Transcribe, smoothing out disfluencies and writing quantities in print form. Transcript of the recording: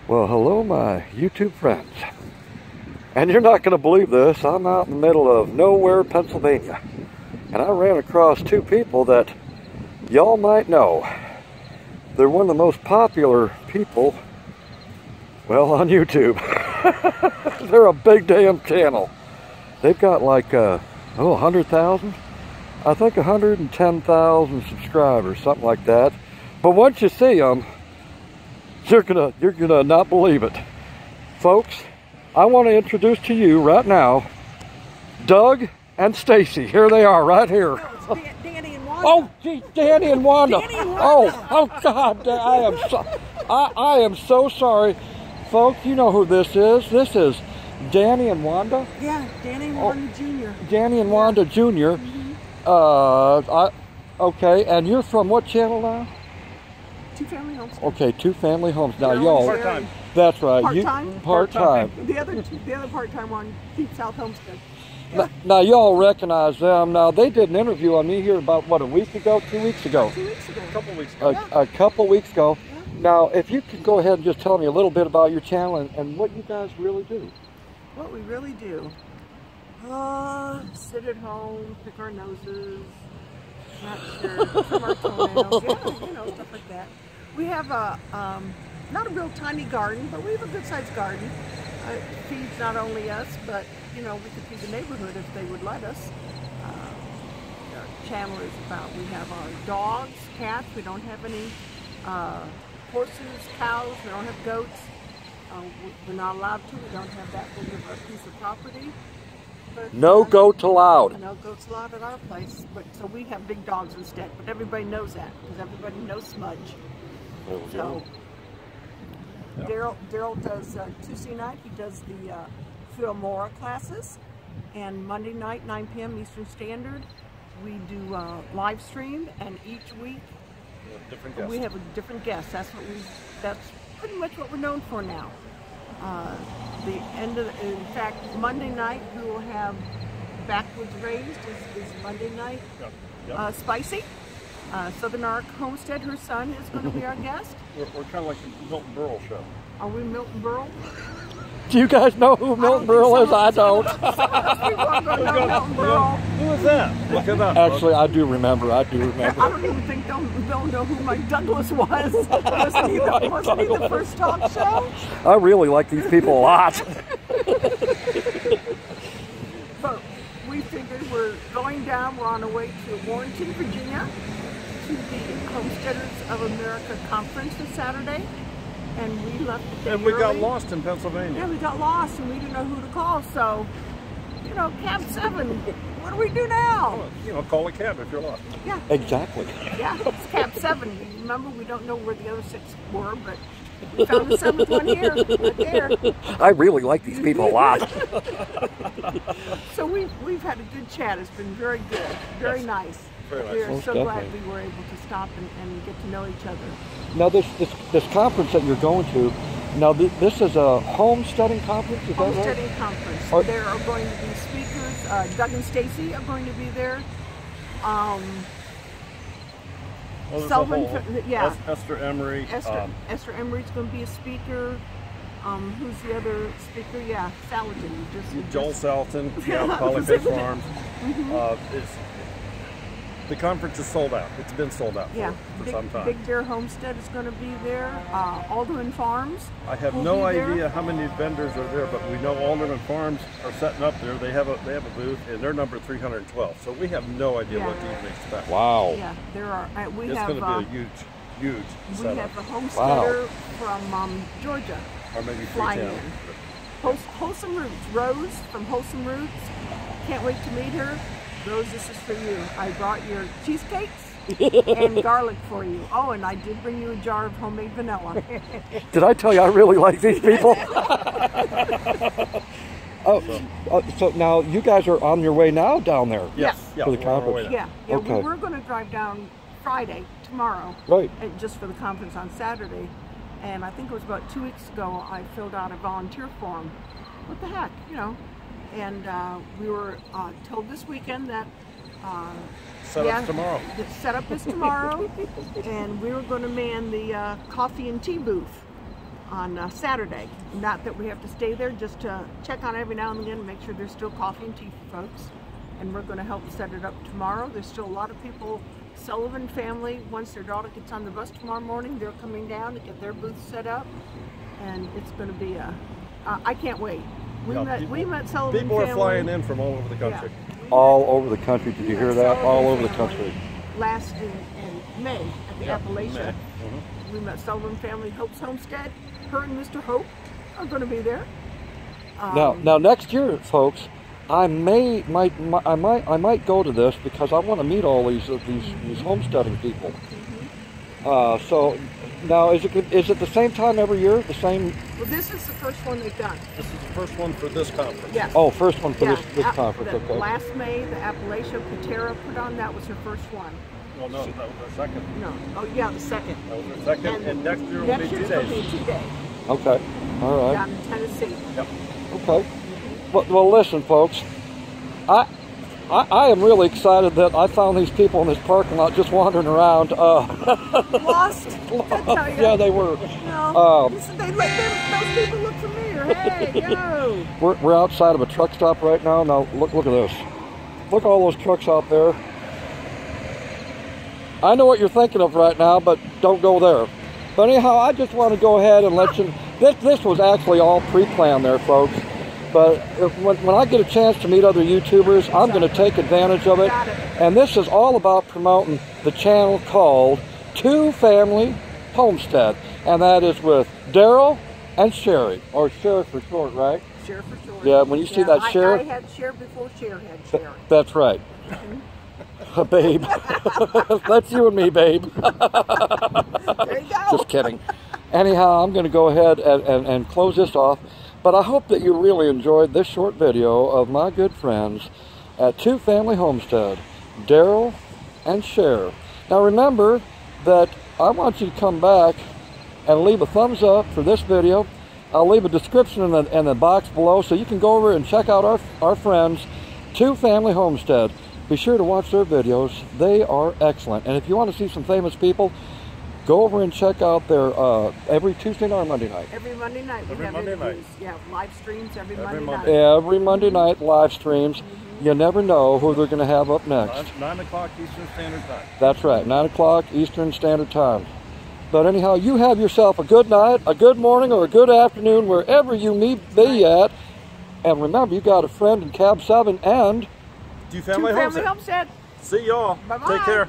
Well, hello my YouTube friends. And you're not going to believe this, I'm out in the middle of nowhere, Pennsylvania. And I ran across two people that y'all might know. They're one of the most popular people, well, on YouTube. They're a big damn channel. They've got like, 100,000? I think 110,000 subscribers, something like that. But once you see them, you're gonna not believe it. Folks, I want to introduce to you right now, Doug and Stacy. Here they are, right here. No, it's Danny and Wanda. Oh, gee, Danny and Wanda. Danny and Wanda. Oh God, I am so sorry. Folks, you know who this is. This is Danny and Wanda. Yeah, Danny and Wanda Jr. Danny and Wanda Jr. Okay, and you're from what channel now? Two Family Homestead. Okay, Two Family Homestead. Now, Daryl y'all. and Sherrie. That's right. Part-time? Part-time. The other part-time one, Deep South Homestead. Now, y'all recognize them. Now, they did an interview on me here about, what, a week ago? 2 weeks ago? 2 weeks ago. A couple weeks ago. A couple weeks ago. Yeah. Now, if you could go ahead and just tell me a little bit about your channel and what you guys really do. What we really do? Sit at home, pick our noses, not sure, trim our toenails, yeah, you know, stuff like that. We have a, not a real tiny garden, but we have a good-sized garden. It feeds not only us, but, you know, we could feed the neighborhood if they would let us. Our channel is about, we have our dogs, cats, we don't have any horses, cows, we don't have goats. We're not allowed to, we don't have that big of a piece of property. But, No goats allowed. no goats allowed at our place, but so we have big dogs instead. But everybody knows that because everybody knows Smudge. So Daryl does Tuesday night. He does the Philmora classes, and Monday night 9 p.m. Eastern Standard we do live stream, and each week we have a different guest. That's pretty much what we're known for now. In fact, Monday night we will have Backwoods Raised is Monday night. Yep. Spicy. Southern Ark Homestead, her son is going to be our guest. We're kind of like the Milton Berle show. Are we Milton Berle? Do you guys know who Milton Berle is? I don't. Who is that? Look it up. Actually, I do remember. I don't even think they'll know who Mike Douglas was. Wasn't he the first talk show? I really like these people a lot. But we figured we're going down. We're on our way to Warrenton, Virginia, to the Homesteaders of America conference this Saturday. And we left the day And we got early. lost in Pennsylvania. Yeah, we got lost and we didn't know who to call. So, you know, cab 7, what do we do now? Well, you know, call a cab if you're lost. Yeah. Exactly. Yeah, it's cab 7. Remember, we don't know where the other 6 were, but we found the 7th one here, right there. I really like these people a lot. So we've had a good chat. It's been very good, very nice. Very nice. We are Most so definitely. glad we were able to stop and get to know each other. Now, this conference that you're going to, now this is a homesteading conference, is that right? Homesteading conference. Are- There are going to be speakers. Doug and Stacy are going to be there. Well, there's Sullivan, a whole, yeah. Esther Emery. Esther Emery's going to be a speaker. Who's the other speaker? Yeah, Saladin. Joel Salton, Polyface Farms. The conference is sold out. It's been sold out for some time. Big Bear Homestead is going to be there. Alderman Farms. I have will no be there. idea how many vendors are there, but we know Alderman Farms are setting up there. They have a booth, and they're number 312. So we have no idea what to even expect. Wow. Yeah, there are. We It's have. going to be a huge we setup. have a homesteader from Georgia Or maybe flying 310. in. Wholesome Roots. Rose from Wholesome Roots. Can't wait to meet her. Rose, this is for you. I brought your cheesecakes and garlic for you. Oh, and I did bring you a jar of homemade vanilla. Did I tell you I really like these people? So now you guys are on your way now down there. Yes. Yeah, For the we're on our way conference. now. Yeah, Okay. we were going to drive down Friday, tomorrow, Right. just for the conference on Saturday. And I think it was about 2 weeks ago, I filled out a volunteer form. What the heck, you know? And we were told this weekend that Setup's tomorrow. the setup is tomorrow, and we were going to man the coffee and tea booth. on Saturday. Not that we have to stay there, just to check on every now and again and make sure there's still coffee and tea for folks. And we're going to help set it up tomorrow. There's still a lot of people. Sullivan family, once their daughter gets on the bus tomorrow morning, they're coming down to get their booth set up. And it's going to be a, I can't wait. We met Sullivan people family. are flying in from all over the country. Yeah. All over the country. Did you hear that? All over the country. Last in May at the Appalachia. We met Sullivan family, Hope's Homestead. Her and Mr. Hope are going to be there. Now next year, folks, I might go to this because I want to meet all these homesteading people. So now is it the same time every year? The same? Well, this is the first one they've done. This is the first one for this conference. Yes. Oh, first one for this conference. Okay. Last May, the Appalachia Patera put on. That was her first one. Well, no, that was our second. No. Oh, yeah, the second. That was our second, and next year will be 2 days. Next year will be 2 days. Okay. All right. Down in Tennessee. Yep. Okay. Well, listen, folks. I am really excited that I found these people in this parking lot just wandering around. Lost. Yeah, they were. No. Those people look familiar. Hey, yo. We're outside of a truck stop right now. Now look at this. Look at all those trucks out there. I know what you're thinking of right now, but don't go there. But anyhow, I just want to go ahead and let you. This was actually all pre-planned there, folks. But when I get a chance to meet other YouTubers, I'm going to take advantage of it. And this is all about promoting the channel called Two Family Homestead. And that is with Daryl and Sherrie, or Sherrie for short, right? Sherrie for short. Yeah, when you see that Sherrie. I had Sherrie before Sherrie had Sherrie. That's right. Babe. That's you and me, babe. There you go. Just kidding. Anyhow, I'm going to go ahead and close this off. But I hope that you really enjoyed this short video of my good friends at Two Family Homestead, Daryl and Sherrie. Now remember that I want you to come back and leave a thumbs up for this video. I'll leave a description in the box below so you can go over and check out our friends, Two Family Homestead. Be sure to watch their videos. They are excellent. And if you want to see some famous people, go over and check out their every Tuesday night or Monday night. Every Monday night. Every Monday night. Yeah, live streams every Monday night. Every Monday night live streams. You never know who they're going to have up next. 9 o'clock Eastern Standard Time. That's right, 9 o'clock Eastern Standard Time. But anyhow, you have yourself a good night, a good morning, or a good afternoon, wherever you may be at. And remember, you got a friend in Cab 7 and Two Family Homestead. Homestead. See y'all. Bye-bye. Take care.